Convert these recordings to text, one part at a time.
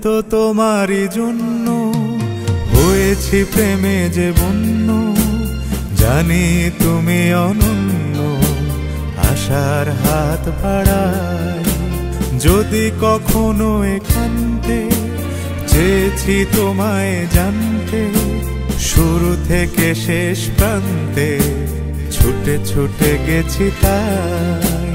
হয়তো তোমারই জন্য হয়েছি প্রেমে যে বন্য, জানি তুমি অনন্য, আশার হাত বাড়াই। যদি কখনো একান্তে চেয়েছি তোমায় জানতে, শুরু থেকে শেষ প্রান্তে ছুটে ছুটে গেছি তাই।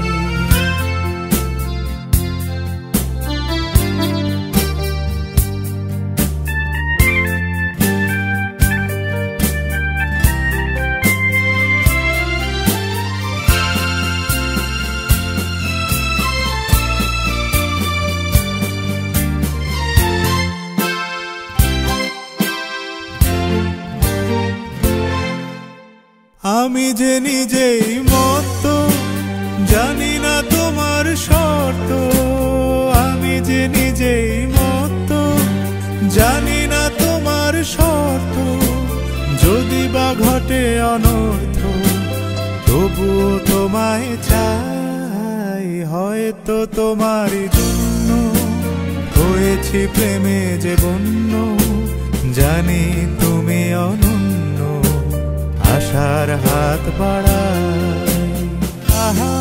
আমি যে নিজেই মত, জানি না তোমার শর্ত। আমি যে নিজেই মত, জানি না তোমার শর্ত। যদি বা ঘটে অনর্থ, তবুও তোমায় চাই। হয়তো তোমারই জন্য হয়েছি প্রেমে যে বন্য, জানি তুমি অনন্য, আশার হাত বাড়াই। আহা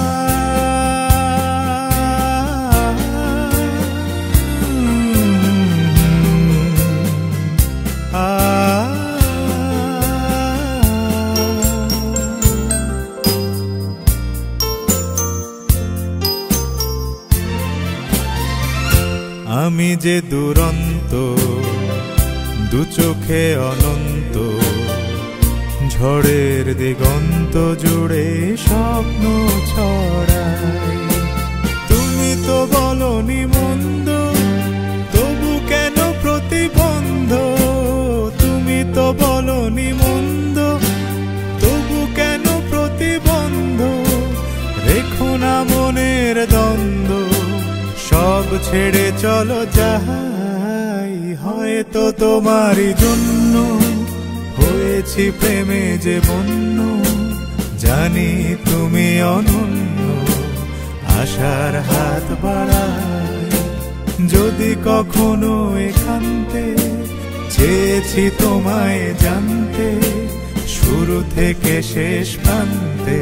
আমি যে দুরন্ত, দু চোখে অনন্ত, ঝড়ের দিগন্ত জুড়ে স্বপ্ন ছড়াই। তুমি তো বলনি মন্দ, তবু কেন প্রতিবন্ধ? তুমি তো বলনি মন্দ, তবু কেন প্রতিবন্ধ? রেখো না মনের দ্বন্দ্ব, সব ছেড়ে চলো যাই। হয়তো তোমারই জন্য হয়েছি প্রেমে যে বন্য, জানি তুমি অনন্য, আশার হাত বাড়াই। যদি কখনো একান্তে চেয়েছি তোমায় জানতে, শুরু থেকে শেষ প্রান্তে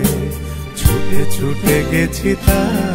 ছুটে ছুটে গেছি তাই।